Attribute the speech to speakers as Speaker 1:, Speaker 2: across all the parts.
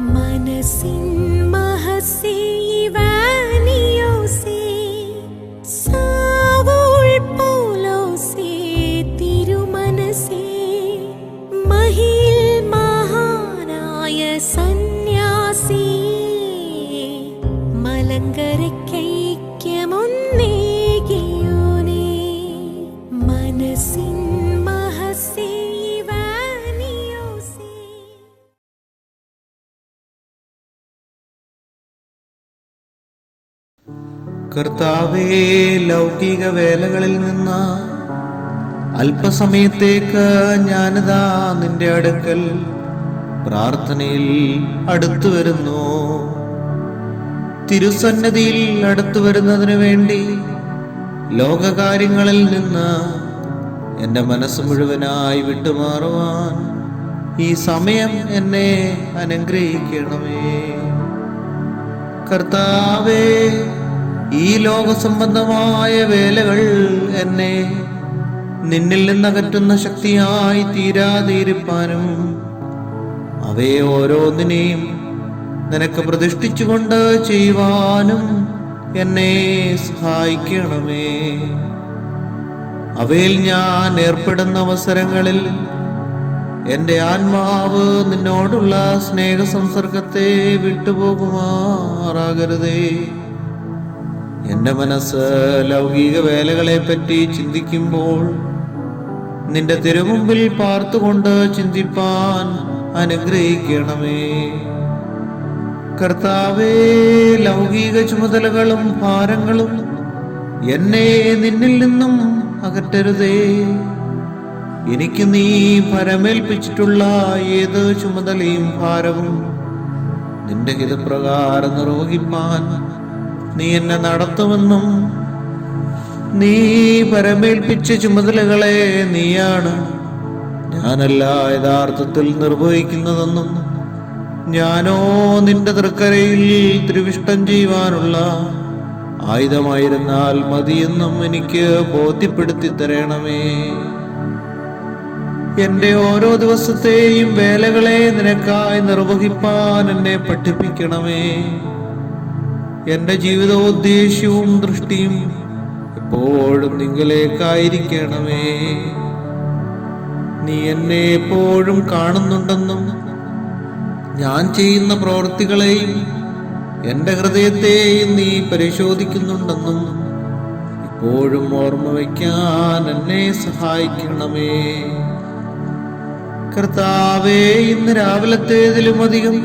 Speaker 1: മനസ്സിൻ മഹസേ ഇവാനിയോസേ സാവൂൾ പൗലോസേ തിരുമനസേ മഹിൽ മഹാനായ സന്യാസി മലങ്കരയ്ക്കൈക്യമൊന്നേകിയോനേ മനസ്സിൻ മഹസേ ഇവാനിയോസേ.
Speaker 2: കർത്താവേ, ലൗകിക വേലകളിൽ നിന്ന് അല്പസമയത്തേക്ക് ഞാനിതാ നിന്റെ അടുക്കൽ പ്രാർത്ഥനയിൽ അടുത്തു വരുന്നു. തിരുസന്നിധിയിൽ അടുത്തു വരുന്നതിനു വേണ്ടി ലോകകാര്യങ്ങളിൽ നിന്ന് എൻ്റെ മനസ്സ് മുഴുവനായി വിട്ടുമാറുവാൻ ഈ സമയം എന്നെ അനുഗ്രഹിക്കണമേ. കർത്താവേ, ഈ ലോകസംബന്ധമായ വേലകൾ എന്നെ നിന്നിൽ നിന്നകറ്റുന്ന ശക്തിയായി തീരാതിരിപ്പാനും അവയെ ഓരോന്നിനെയും നിനക്ക് പ്രതിഷ്ഠിച്ചുകൊണ്ട് ചെയ്യുവാനും എന്നെ സഹായിക്കണമേ. അവയിൽ ഞാൻ ഏർപ്പെടുന്ന അവസരങ്ങളിൽ എൻ്റെ ആത്മാവ് നിന്നോടുള്ള സ്നേഹസംസർഗത്തെ വിട്ടുപോകുമാറാകരുതേ. എൻ്റെ മനസ്സ് ലൗകിക വേലകളെ പറ്റി ചിന്തിക്കുമ്പോൾ നിന്റെ തിരുമുമ്പിൽ പാർത്തുകൊണ്ട് ചിന്തിപ്പാൻ അനുഗ്രഹിക്കണമേ. കർത്താവേ, ലൗകിക ചുമതലകളും ഭാരങ്ങളും എന്നെ നിന്നിൽ നിന്നും അകറ്റരുതേ. എനിക്ക് നീ ഭരമേൽപ്പിച്ചിട്ടുള്ള ഏത് ചുമതലയും ഭാരവും നിന്റെ ഹിതപ്രകാരം നിർവഹിപ്പാൻ നീ എന്നെ നടത്തുമെന്നും നീ പരമേൽപ്പിച്ച ചുമതലകളെ നീയാണ് ഞാനല്ല യഥാർത്ഥത്തിൽ നിർവഹിക്കുന്നതെന്നും ഞാനോ നിന്റെ തൃക്കരയിൽ തിരുവിഷ്ടം ചെയ്യുവാനുള്ള ആയുധമായിരുന്നാൽ മതിയെന്നും എനിക്ക് ബോധ്യപ്പെടുത്തി തരണമേ. എന്റെ ഓരോ ദിവസത്തെയും വേലകളെ നിനക്കായി നിർവഹിപ്പാൻ എന്നെ പഠിപ്പിക്കണമേ. എന്റെ ജീവിതോദ്ദേശ്യവും ദൃഷ്ടിയും എപ്പോഴും നിങ്ങളിലേക്കായിരിക്കണമേ. നീ എന്നെ എപ്പോഴും കാണുന്നുണ്ടെന്നും ഞാൻ ചെയ്യുന്ന പ്രവൃത്തികളെയും എന്റെ ഹൃദയത്തെയും നീ പരിശോധിക്കുന്നുണ്ടെന്നും എപ്പോഴും ഓർമ്മ വയ്ക്കാൻ എന്നെ സഹായിക്കണമേ. കർത്താവേ, ഇന്ന് രാവിലത്തേതിലും അധികം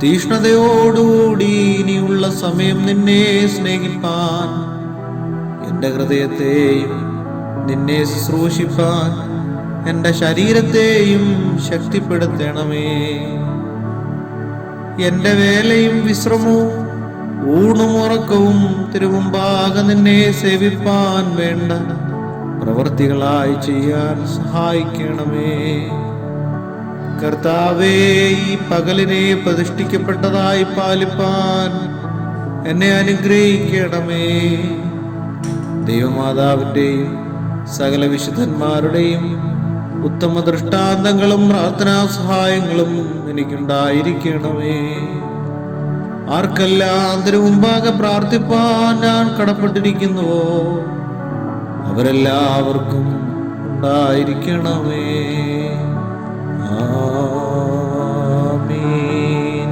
Speaker 2: തീഷ്ണതയോടുകൂടി ഇനിയുള്ള സമയം നിന്നെ സ്നേഹിപ്പാൻ എൻ്റെ ഹൃദയത്തെയും നിന്നെ ശുശ്രൂഷിപ്പാൻ എൻ്റെ ശരീരത്തെയും ശക്തിപ്പെടുത്തണമേ. എൻ്റെ വേലയും വിശ്രമവും ഊണും ഉറക്കവും തിരുമുമ്പാകെ നിന്നെ സേവിപ്പാൻ വേണ്ട പ്രവൃത്തികളായി ചെയ്യാൻ സഹായിക്കണമേ. കർത്താവേ, ഈ പകലിനെ പ്രതിഷ്ഠിക്കപ്പെട്ടതായി പാലിപ്പാൻ എന്നെ അനുഗ്രഹിക്കണമേ. ദൈവമാതാവിൻ്റെയും സകല വിശുദ്ധന്മാരുടെയും ഉത്തമ ദൃഷ്ടാന്തങ്ങളും പ്രാർത്ഥനാ സഹായങ്ങളും എനിക്കുണ്ടായിരിക്കണമേ. ആർക്കെല്ലാം തിരുമുമ്പാകെ പ്രാർത്ഥിപ്പാൻ ഞാൻ കടപ്പെട്ടിരിക്കുന്നുവോ അവരെല്ലാവർക്കും ഉണ്ടായിരിക്കണമേ. ആമീൻ.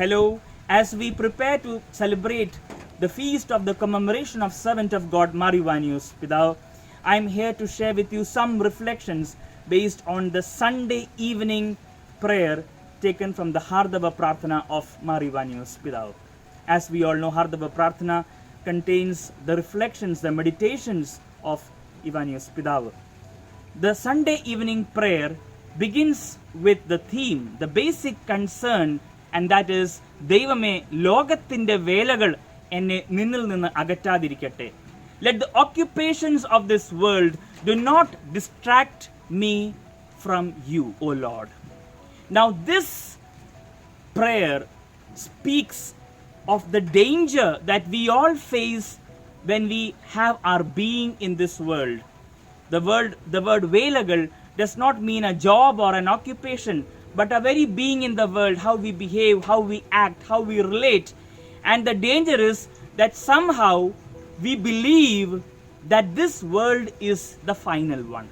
Speaker 3: Hello, as we prepare to celebrate the feast of the commemoration of servant of God Mar Ivanios Pidav, I am here to share with you some reflections based on the Sunday evening prayer taken from the Hardava Prarthana of Mar Ivanios Pidav. As we all know, Hardava Prarthana contains the reflections, the meditations of Ivanios Pidav. The Sunday evening prayer begins with the theme, the basic concern, and that is ദൈവമേ ലോകത്തിൻ്റെ വേലകൾ എന്നെ നിന്നിൽ നിന്ന് അകറ്റാതിരിക്കട്ടെ. Let the occupations of this world do not distract me from you, O Lord. Now this prayer speaks of the danger that we all face when we have our being in this world. The word Velagal does not mean a job or an occupation, but a very being in the world, how we behave, how we act, how we relate. And the danger is that somehow we believe that this world is the final one.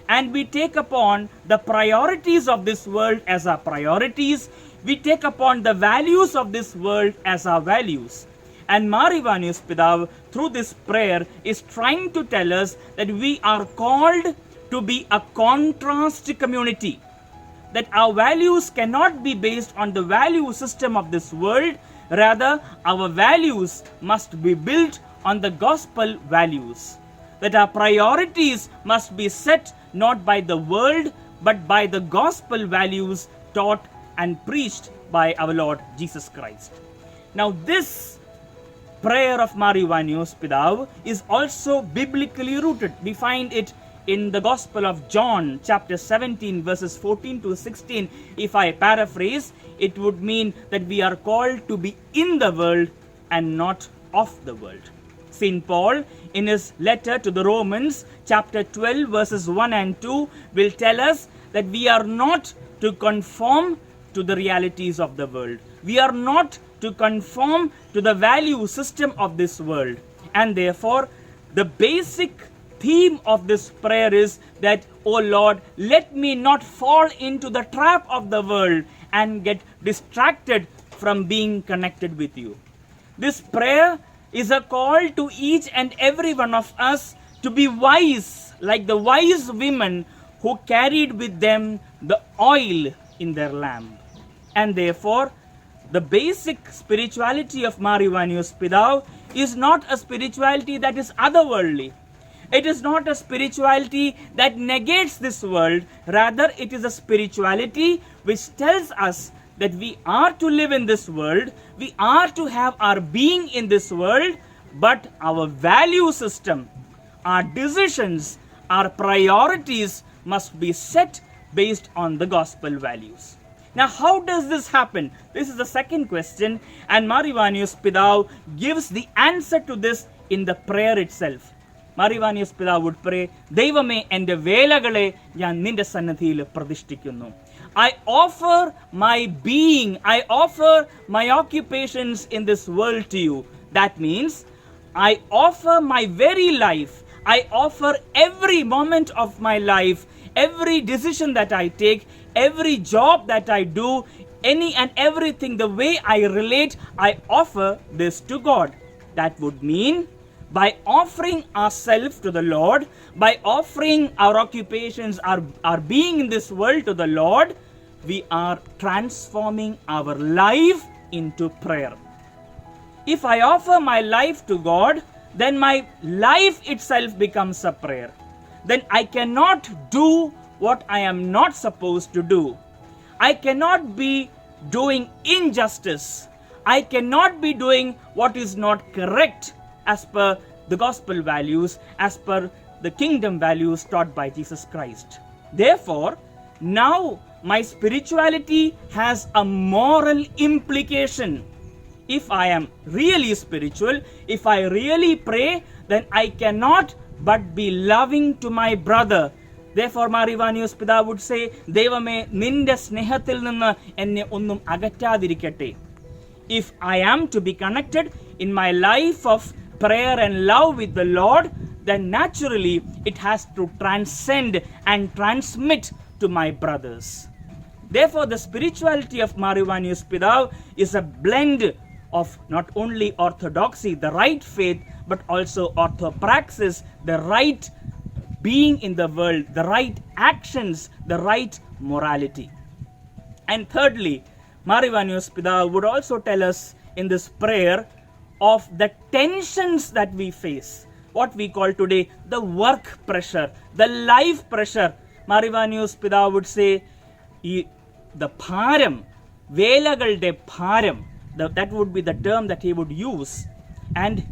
Speaker 3: And we take upon the priorities of this world as our priorities. We take upon the values of this world as our values. And Mar Ivanius Pidav, through this prayer, is trying to tell us that we are called to be a contrast community. That our values cannot be based on the value system of this world. Rather, our values must be built on the gospel values. That our priorities must be set not by the world, but by the gospel values taught and preached by our Lord Jesus Christ. Now, this prayer of Mar Ivanius Pidav is also biblically rooted. We find it in the Gospel of John, chapter 17, verses 14 to 16. If I paraphrase, it would mean that we are called to be in the world and not of the world. St. Paul, in his letter to the Romans, chapter 12, verses 1 and 2, will tell us that we are not to conform to the realities of the world. We are not to conform to the value system of this world. And therefore, the basic theme of this prayer is that, O Lord, let me not fall into the trap of the world and get distracted from being connected with you. This prayer is a call to each and every one of us to be wise, like the wise women who carried with them the oil in their lamp. And therefore, the basic spirituality of Mar Ivanius Pidav is not a spirituality that is otherworldly. It is not a spirituality that negates this world. Rather, it is a spirituality which tells us that we are to live in this world, we are to have our being in this world, but our value system, our decisions, our priorities must be set based on the gospel values. Now, how does this happen? This is the second question, and Mar Ivanius Pidav gives the answer to this in the prayer itself. Mar Ivanius Pidav would pray, Deivame ende velagale njan ninte sannadhiyil pradishthikkunnu. I offer my being, I offer my occupations in this world to you. That means, I offer my very life, I offer every moment of my life, every decision that I take, every job that I do, any and everything, the way I relate, I offer this to God. That would mean, by offering ourselves to the Lord, by offering our occupations, our being in this world to the Lord, we are transforming our life into prayer. If I offer my life to God, then my life itself becomes a prayer. Then I cannot do what I am not supposed to do. I cannot be doing injustice. I cannot be doing what is not correct as per the gospel values, as per the kingdom values taught by Jesus Christ. Therefore, now my spirituality has a moral implication. If I am really spiritual, if I really pray, then I cannot but be loving to my brother. Therefore, Mar Ivanius Pidav would say, Devame ninde snehathil ninnu enne onnum agattadirikkate. If I am to be connected in my life of prayer and love with the Lord, then naturally it has to transcend and transmit to my brothers. Therefore, the spirituality of Mar Ivanius Pidav is a blend of not only orthodoxy, the right faith, but also orthopraxis, the right being in the world, the right actions, the right morality. And thirdly, Mar Ivanius Pidav would also tell us in this prayer of the tensions that we face, what we call today the work pressure, the life pressure. Mar Ivanius Pidav would say, the bharam, velagalde bharam, that would be the term that he would use. And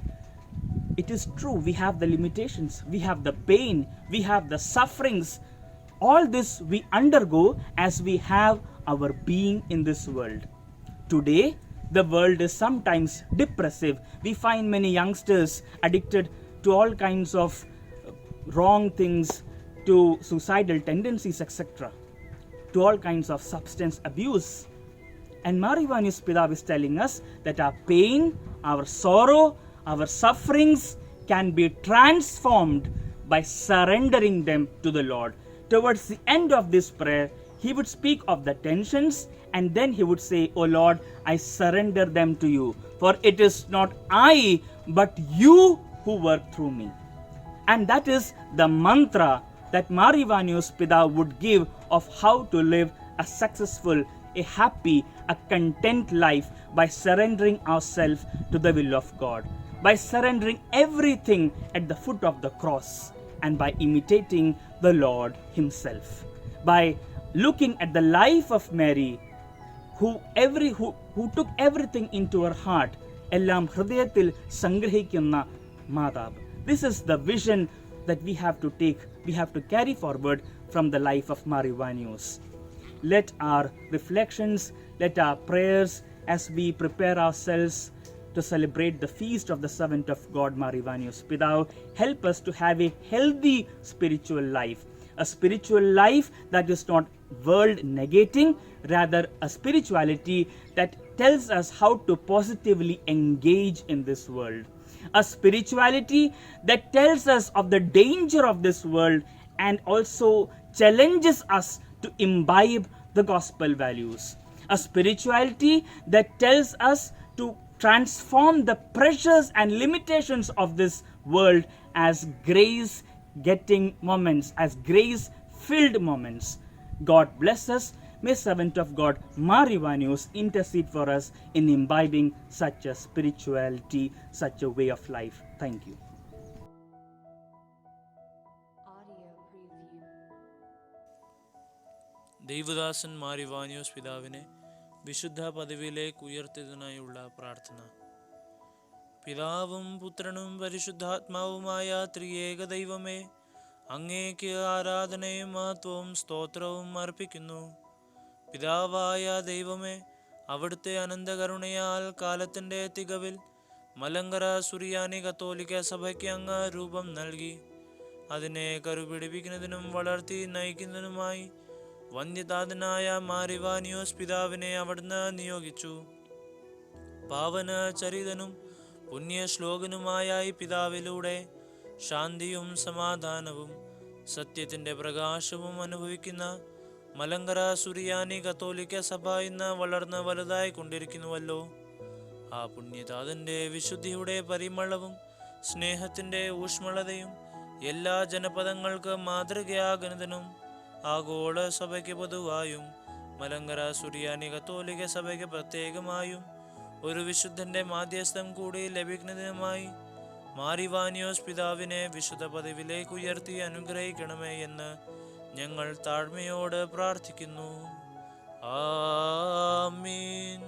Speaker 3: it is true, we have the limitations, we have the pain, we have the sufferings. All this we undergo as we have our being in this world. Today, The world is sometimes depressive. We find many youngsters addicted to all kinds of wrong things, to suicidal tendencies, etc., to all kinds of substance abuse. And Marivanus Pidav is telling us that our pain, our sorrow, our sufferings can be transformed by surrendering them to the Lord. Towards the end of this prayer, he would speak of the tensions, and then he would say, "O Lord, I surrender them to you, for it is not I, but you who work through me." And that is the mantra that Marivanus Pidav would give of how to live a successful, a happy, a content life by surrendering ourselves to the will of God, by surrendering everything at the foot of the cross, and by imitating the Lord himself, by looking at the life of Mary, who took everything into her heart, എല്ലാം ഹൃദയത്തിൽ സംഗ്രഹിക്കുന്ന മാതാവ്. This is the vision that we have to take, we have to carry forward from the life of Marivanus. Let our reflections, let our prayers, as we prepare ourselves to celebrate the feast of the servant of God, Marivanus Pidav, help us to have a healthy spiritual life, a spiritual life that is not world negating, rather a spirituality that tells us how to positively engage in this world, a spirituality that tells us of the danger of this world and also challenges us to imbibe the gospel values, a spirituality that tells us to transform the pressures and limitations of this world as grace-getting moments, as grace-filled moments. God bless us. May servant of God Marivanus intercede for us in imbibing such a spirituality, such a way of life. Thank you.
Speaker 4: ദൈവദാസൻ മാരിവാനിയോസ് പിതാവിനെ വിശുദ്ധ പദവിയിലേക്ക് ഉയർത്തിയതിനായുള്ള പ്രാർത്ഥന. പിതാവും പുത്രനും പരിശുദ്ധാത്മാവുമായ ത്രിയേക ദൈവമേ, അങ്ങേക്ക് ആരാധനയും മഹത്വവും സ്തോത്രവും അർപ്പിക്കുന്നു. പിതാവായ ദൈവമേ, അവിടുത്തെ അനന്തകരുണയാൽ കാലത്തിൻ്റെ തികവിൽ മലങ്കര സുറിയാനി കത്തോലിക്ക സഭയ്ക്ക് അങ്ങ് രൂപം നൽകി. അതിനെ കരുപിടിപ്പിക്കുന്നതിനും വളർത്തി നയിക്കുന്നതിനുമായി വന്യതാതനായ മാരിവാനിയോസ് പിതാവിനെ അവിടുന്ന് നിയോഗിച്ചു. പാവന ചരിതനും പുണ്യശ്ലോകനുമായ ഈ പിതാവിലൂടെ ശാന്തിയും സമാധാനവും സത്യത്തിൻ്റെ പ്രകാശവും അനുഭവിക്കുന്ന മലങ്കര സുറിയാനി കത്തോലിക്ക സഭ ഇന്ന് വളർന്ന് വലുതായി കൊണ്ടിരിക്കുന്നുവല്ലോ. ആ പുണ്യതാതൻ്റെ വിശുദ്ധിയുടെ പരിമളവും സ്നേഹത്തിൻ്റെ ഊഷ്മളതയും എല്ലാ ജനപദങ്ങൾക്ക് മാതൃകയാകുന്നതിനും ആഗോള സഭയ്ക്ക് പൊതുവായും മലങ്കര സുറിയാനി കത്തോലിക്ക സഭയ്ക്ക് പ്രത്യേകമായും ഒരു വിശുദ്ധൻ്റെ മാധ്യസ്ഥം കൂടി ലഭിക്കുന്നതിനുമായി മാരിവാനിയോസ് പിതാവിനെ വിശുദ്ധ പദവിയിലേക്ക് ഉയർത്തി അനുഗ്രഹിക്കണമേ എന്ന് ഞങ്ങൾ താഴ്മയോട് പ്രാർത്ഥിക്കുന്നു. ആമീൻ.